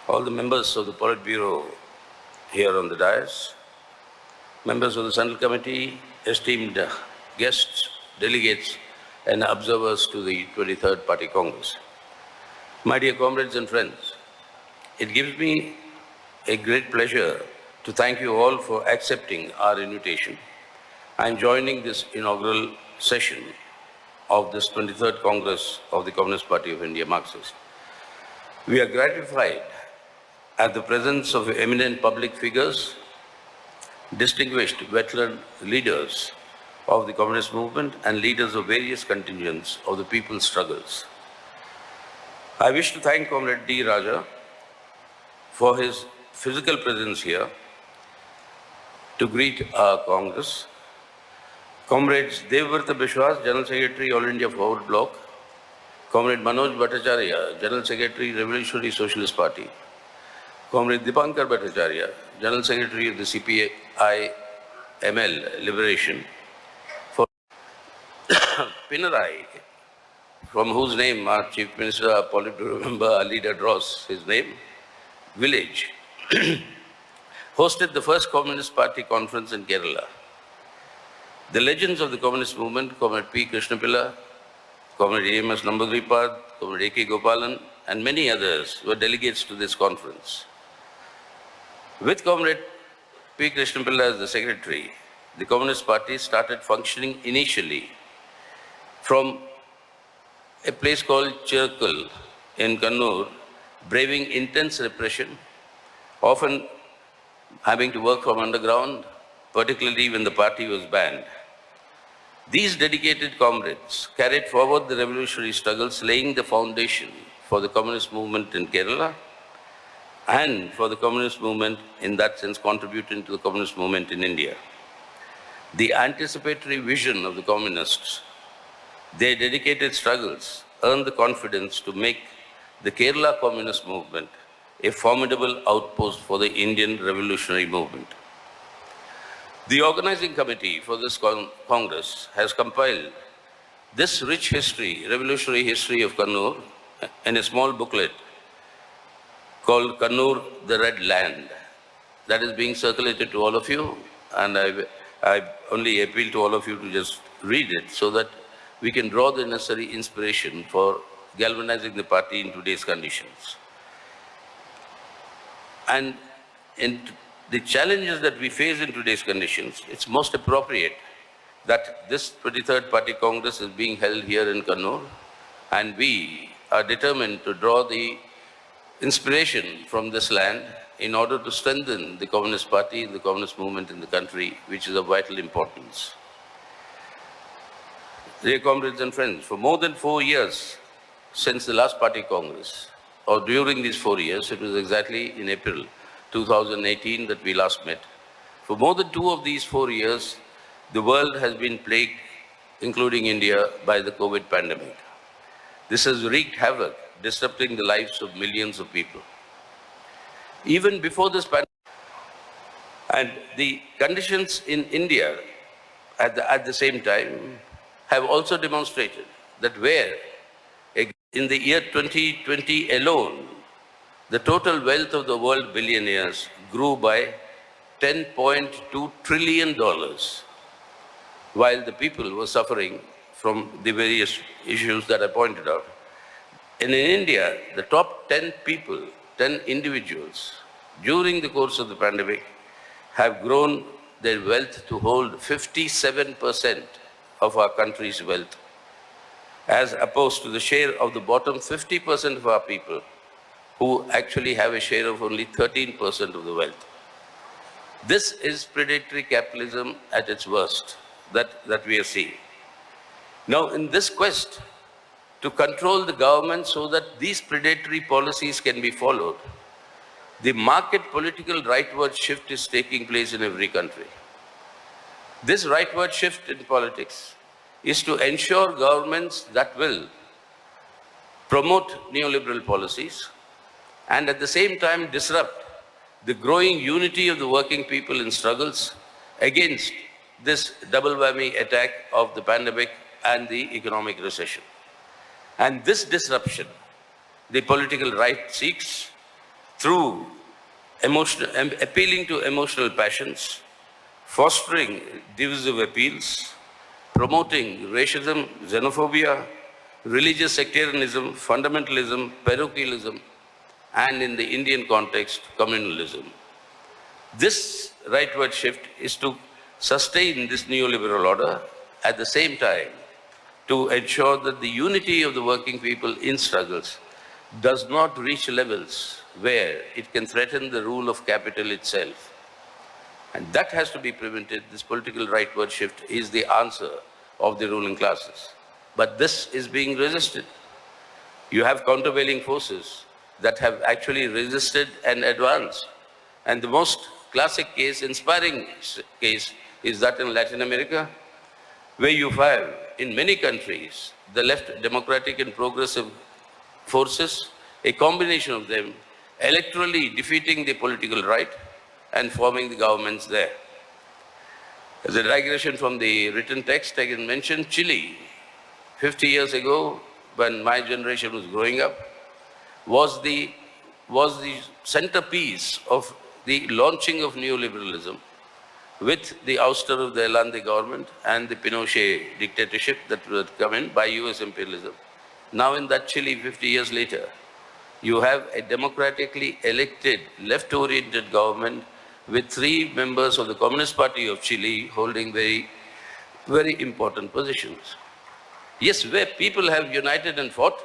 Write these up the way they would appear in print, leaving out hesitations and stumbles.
all the members of the Politburo here on the dais, members of the Central Committee, esteemed guests, delegates, and observers to the 23rd Party Congress. My dear comrades and friends, it gives me a great pleasure to thank you all for accepting our invitation. I am joining this inaugural session of this 23rd Congress of the Communist Party of India, Marxist. We are gratified at the presence of eminent public figures, distinguished veteran leaders of the communist movement and leaders of various contingents of the people's struggles. I wish to thank Comrade D. Raja for his physical presence here to greet our Congress. Comrades Devvrata Bishwas, General Secretary, All India Forward Bloc. Comrade Manoj Bhattacharya, General Secretary, Revolutionary Socialist Party. Comrade Dipankar Bhattacharya, General Secretary of the CPI-ML Liberation. For Pinarayi, from whose name our Chief Minister, our Politburo member, our leader draws his name, village, hosted the first Communist Party conference in Kerala. The legends of the communist movement, Comrade P. Krishnapilla, Comrade A.M.S. Nambudripad, Comrade A.K. Gopalan, and many others were delegates to this conference. With Comrade P. Krishnapilla as the secretary, the Communist Party started functioning initially from a place called Chirkal in Kannur, braving intense repression, often having to work from underground, particularly when the party was banned. These dedicated comrades carried forward the revolutionary struggles, laying the foundation for the communist movement in Kerala and for the communist movement, in that sense, contributing to the communist movement in India. The anticipatory vision of the communists, their dedicated struggles, earned the confidence to make the Kerala communist movement a formidable outpost for the Indian revolutionary movement. The organizing committee for this Congress has compiled this rich history, revolutionary history of Kannur, in a small booklet called Kannur, the Red Land. That is being circulated to all of you, and I only appeal to all of you to just read it so that we can draw the necessary inspiration for galvanizing the party in today's conditions. And in the challenges that we face in today's conditions, it's most appropriate that this 23rd Party Congress is being held here in Kannur, and we are determined to draw the inspiration from this land in order to strengthen the Communist Party, the communist movement in the country, which is of vital importance. Dear comrades and friends, for more than 4 years since the last Party Congress, or during these 4 years, it was exactly in April 2018 that we last met. For more than 2 of these 4 years, the world has been plagued, including India, by the COVID pandemic. This has wreaked havoc, disrupting the lives of millions of people. Even before this pandemic, and the conditions in India at the same time have also demonstrated that where in the year 2020 alone, the total wealth of the world billionaires grew by $10.2 trillion, while the people were suffering from the various issues that I pointed out. And in India, the top 10 people, 10 individuals, during the course of the pandemic, have grown their wealth to hold 57% of our country's wealth, as opposed to the share of the bottom 50% of our people, who actually have a share of only 13% of the wealth. This is predatory capitalism at its worst that we are seeing. Now, in this quest to control the government so that these predatory policies can be followed, the market political rightward shift is taking place in every country. This rightward shift in politics is to ensure governments that will promote neoliberal policies and at the same time disrupt the growing unity of the working people in struggles against this double whammy attack of the pandemic and the economic recession. And this disruption, the political right seeks through appealing to emotional passions, fostering divisive appeals, promoting racism, xenophobia, religious sectarianism, fundamentalism, parochialism, and in the Indian context, communalism. This rightward shift is to sustain this neoliberal order at the same time to ensure that the unity of the working people in struggles does not reach levels where it can threaten the rule of capital itself. And that has to be prevented. This political rightward shift is the answer of the ruling classes. But this is being resisted. You have countervailing forces that have actually resisted and advanced. And the most classic case, inspiring case, is that in Latin America, where you have, in many countries, the left democratic and progressive forces, a combination of them, electorally defeating the political right and forming the governments there. As a digression from the written text, I can mention Chile. 50 years ago, when my generation was growing up, was the centerpiece of the launching of neoliberalism with the ouster of the Allende government and the Pinochet dictatorship that would come in by US imperialism. Now in that Chile, 50 years later, you have a democratically elected, left-oriented government with 3 members of the Communist Party of Chile holding very, very important positions. Yes, where people have united and fought,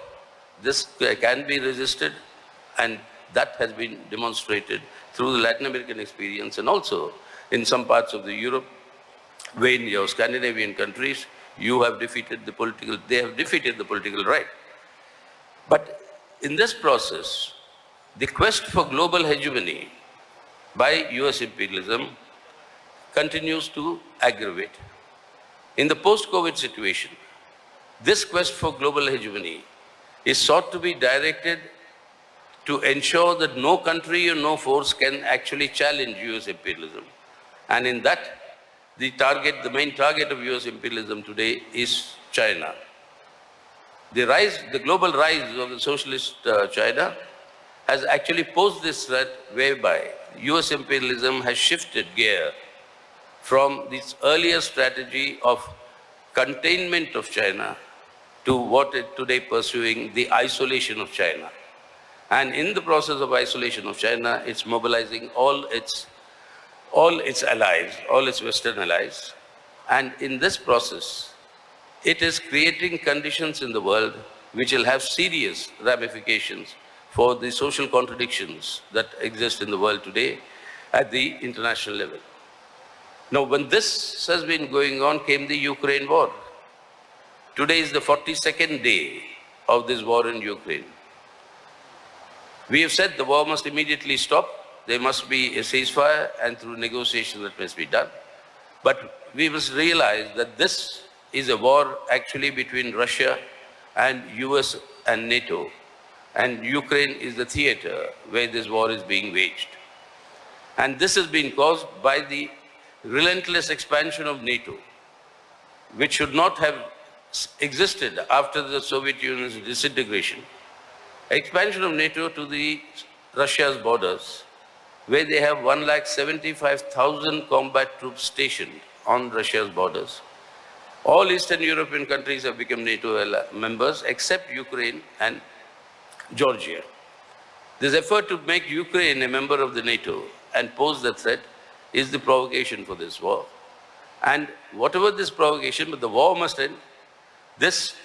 this can be resisted, and that has been demonstrated through the Latin American experience and also in some parts of the Europe, where in your Scandinavian countries, you have defeated the political, they have defeated the political right. But in this process, the quest for global hegemony by US imperialism continues to aggravate. In the post-COVID situation, this quest for global hegemony is sought to be directed to ensure that no country or no force can actually challenge US imperialism. And in that, the main target of US imperialism today is China. The global rise of the socialist China has actually posed this threat whereby US imperialism has shifted gear from this earlier strategy of containment of China to what it today pursuing, the isolation of China. And in the process of isolation of China, it's mobilizing all its allies, all its Western allies. And in this process, it is creating conditions in the world which will have serious ramifications for the social contradictions that exist in the world today at the international level. Now, when this has been going on, came the Ukraine war. Today is the 42nd day of this war in Ukraine. We have said the war must immediately stop. There must be a ceasefire, and through negotiation that must be done. But we must realize that this is a war actually between Russia and US and NATO. And Ukraine is the theater where this war is being waged. And this has been caused by the relentless expansion of NATO, which should not have existed after the Soviet Union's disintegration. Expansion of NATO to the Russia's borders, where they have 175,000 combat troops stationed on Russia's borders. All Eastern European countries have become NATO members except Ukraine and Georgia. This effort to make Ukraine a member of the NATO and pose the threat is the provocation for this war. And whatever this provocation, but the war must end. This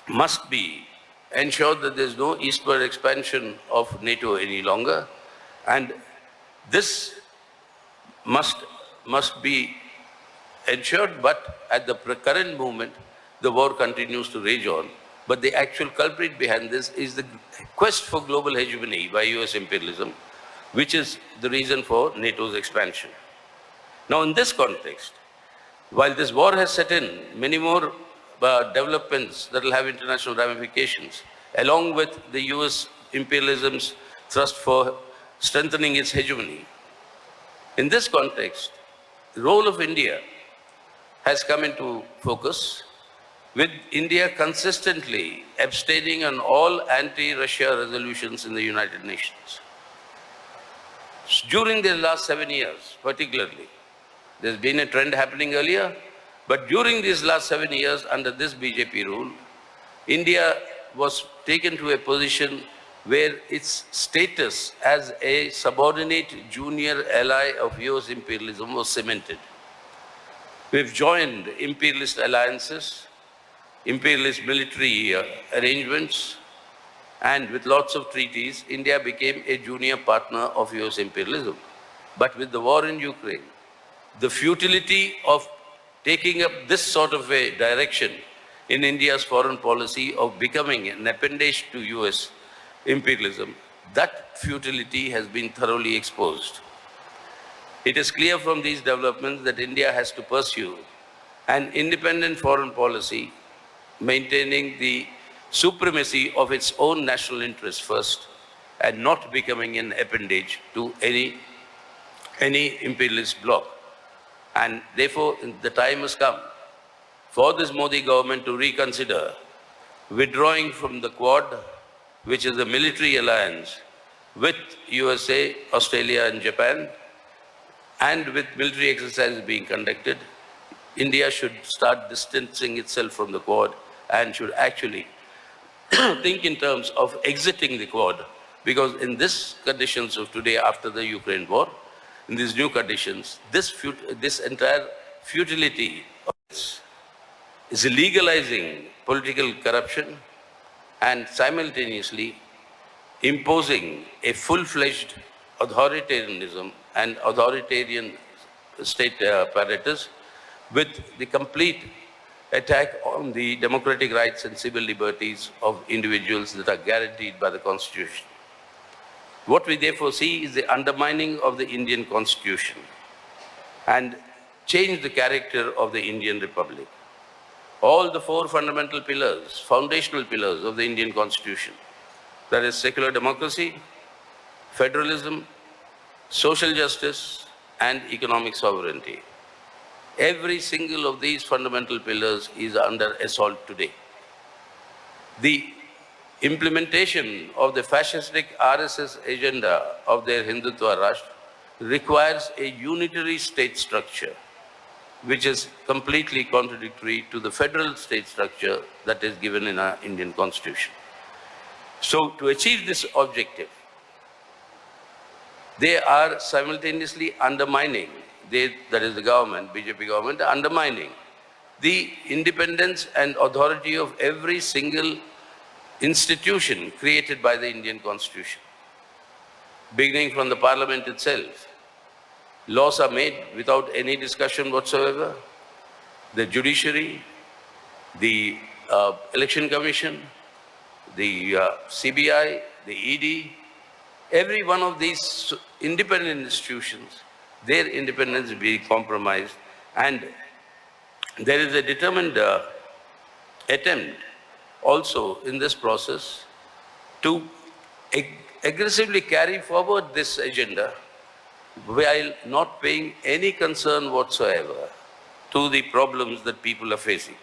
must be ensured that there is no eastward expansion of NATO any longer. And this must be ensured, but at the current moment, the war continues to rage on. But the actual culprit behind this is the quest for global hegemony by US imperialism, which is the reason for NATO's expansion. Now, in this context, while this war has set in, many more developments that will have international ramifications, along with the US imperialism's thrust for strengthening its hegemony. In this context, the role of India has come into focus, with India consistently abstaining on all anti-Russia resolutions in the United Nations. During the last 7 years, particularly, there's been a trend happening earlier, but during these last 7 years, under this BJP rule, India was taken to a position where its status as a subordinate junior ally of US imperialism was cemented. We've joined imperialist alliances, imperialist military arrangements, and with lots of treaties, India became a junior partner of US imperialism. But with the war in Ukraine, the futility of taking up this sort of a direction in India's foreign policy of becoming an appendage to US imperialism, that futility has been thoroughly exposed. It is clear from these developments that India has to pursue an independent foreign policy, maintaining the supremacy of its own national interests first, and not becoming an appendage to any imperialist bloc. And therefore, the time has come for this Modi government to reconsider withdrawing from the Quad, which is a military alliance with USA, Australia and Japan, and with military exercises being conducted. India should start distancing itself from the Quad and should actually think in terms of exiting the Quad, because in these conditions of today, after the Ukraine war, in these new conditions, this entire futility is legalizing political corruption and simultaneously imposing a full-fledged authoritarianism and authoritarian state apparatus with the complete attack on the democratic rights and civil liberties of individuals that are guaranteed by the Constitution. What we therefore see is the undermining of the Indian Constitution and change the character of the Indian Republic. All the four fundamental pillars, foundational pillars of the Indian Constitution, that is secular democracy, federalism, social justice, and economic sovereignty. Every single of these fundamental pillars is under assault today. The implementation of the fascistic RSS agenda of their Hindutva Rashtra requires a unitary state structure, which is completely contradictory to the federal state structure that is given in our Indian Constitution. So to achieve this objective, they are simultaneously undermining, that is the government, BJP government, undermining the independence and authority of every single institution created by the Indian Constitution. Beginning from the Parliament itself, laws are made without any discussion whatsoever. The judiciary, the election commission, the CBI, the ED, every one of these independent institutions, their independence will be compromised, and there is a determined attempt also in this process to aggressively carry forward this agenda while not paying any concern whatsoever to the problems that people are facing.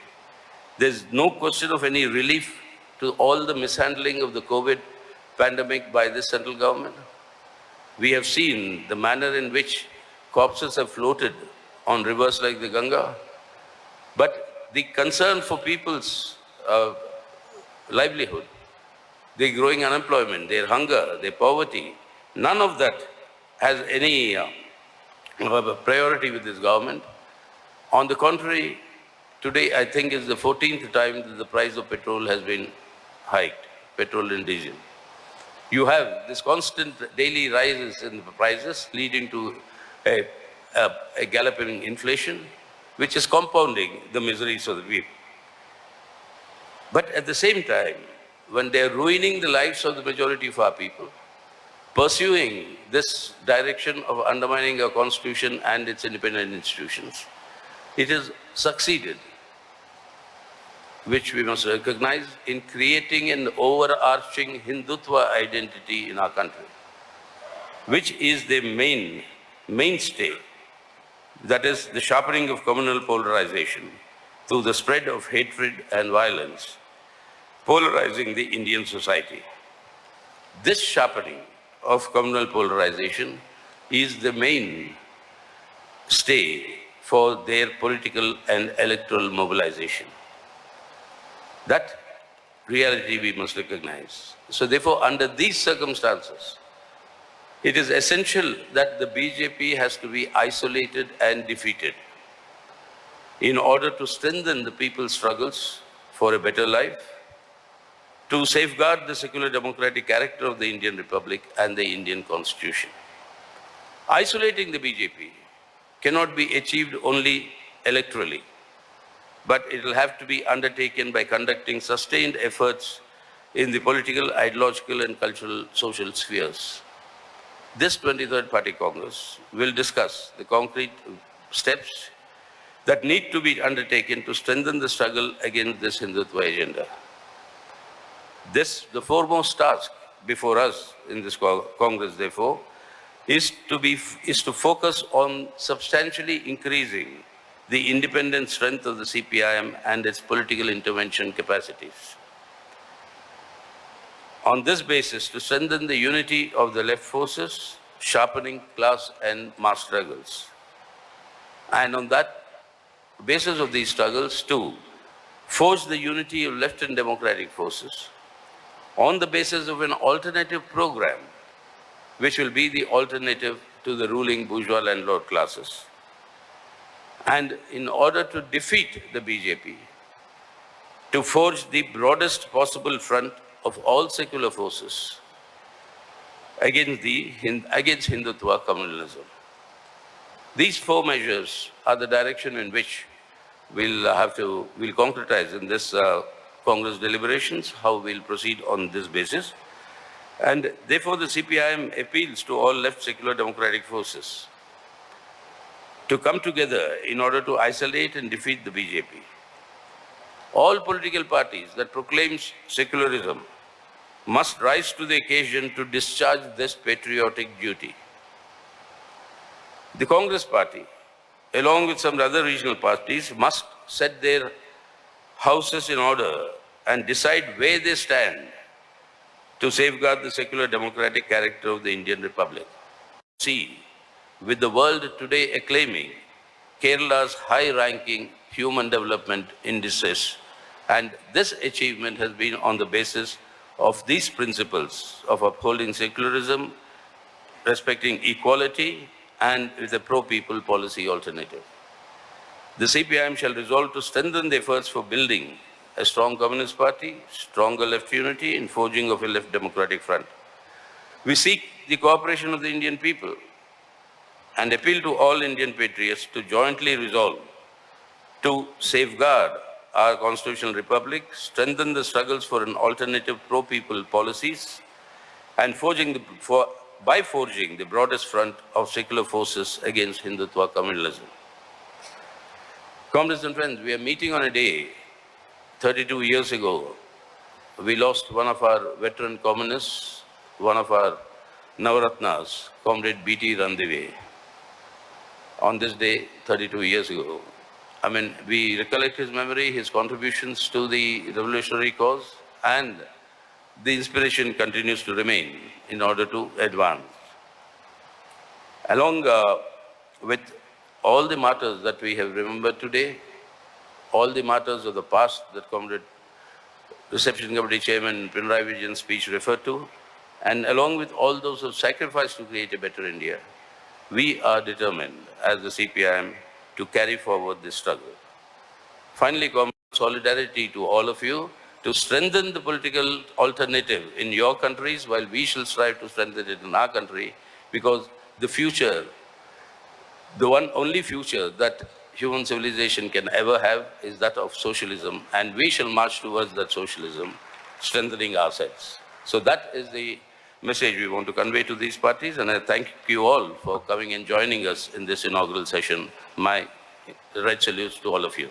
There's no question of any relief to all the mishandling of the COVID pandemic by this central government. We have seen the manner in which corpses have floated on rivers like the Ganga, but the concern for people's livelihood, their growing unemployment, their hunger, their poverty, none of that has any priority with this government. On the contrary, today I think is the 14th time that the price of petrol has been hiked, petrol and diesel. You have this constant daily rises in the prices leading to a galloping inflation, which is compounding the miseries of the people. But at the same time, when they are ruining the lives of the majority of our people, pursuing this direction of undermining our constitution and its independent institutions, it has succeeded, which we must recognize, in creating an overarching Hindutva identity in our country, which is the mainstay, that is the sharpening of communal polarization through the spread of hatred and violence, polarizing the Indian society. This sharpening of communal polarization is the main stay for their political and electoral mobilization. That reality we must recognize. So therefore, under these circumstances, it is essential that the BJP has to be isolated and defeated in order to strengthen the people's struggles for a better life, to safeguard the secular democratic character of the Indian Republic and the Indian Constitution. Isolating the BJP cannot be achieved only electorally, but it will have to be undertaken by conducting sustained efforts in the political, ideological and cultural social spheres. This 23rd Party Congress will discuss the concrete steps that need to be undertaken to strengthen the struggle against this Hindutva agenda. The foremost task before us in this Congress, therefore, is to focus on substantially increasing the independent strength of the CPI-M and its political intervention capacities. On this basis, to strengthen the unity of the left forces, sharpening class and mass struggles. And on that basis of these struggles, to forge the unity of left and democratic forces on the basis of an alternative program, which will be the alternative to the ruling bourgeois landlord classes. And in order to defeat the BJP, to forge the broadest possible front of all secular forces against Hindutva communalism. These four measures are the direction in which we'll concretize in this Congress deliberations, how we'll proceed on this basis. And therefore, the CPI-M appeals to all left secular democratic forces to come together in order to isolate and defeat the BJP. All political parties that proclaim secularism must rise to the occasion to discharge this patriotic duty. The Congress Party, along with some other regional parties, must set their houses in order and decide where they stand to safeguard the secular democratic character of the Indian Republic. See, with the world today acclaiming Kerala's high-ranking human development indices, and this achievement has been on the basis of these principles of upholding secularism, respecting equality, and with a pro-people policy alternative. The CPI-M shall resolve to strengthen the efforts for building a strong Communist Party, stronger left unity, and forging of a left democratic front. We seek the cooperation of the Indian people and appeal to all Indian patriots to jointly resolve to safeguard our constitutional republic, strengthen the struggles for an alternative pro-people policies, and by forging the broadest front of secular forces against Hindutva communalism. Comrades and friends, we are meeting on a day 32 years ago. We lost one of our veteran communists, one of our Navaratnas, Comrade B.T. Randive. On this day, 32 years ago, we recollect his memory, his contributions to the revolutionary cause, and the inspiration continues to remain in order to advance. Along with all the martyrs that we have remembered today, all the martyrs of the past that Comrade Reception Committee Chairman Pinarayi Vijayan's speech referred to, and along with all those who have sacrificed to create a better India, we are determined as the CPI-M to carry forward this struggle. Finally, solidarity to all of you to strengthen the political alternative in your countries while we shall strive to strengthen it in our country, because the future, the only future that human civilization can ever have is that of socialism, and we shall march towards that socialism, strengthening ourselves. So that is the message we want to convey to these parties, and I thank you all for coming and joining us in this inaugural session. My right salutes to all of you.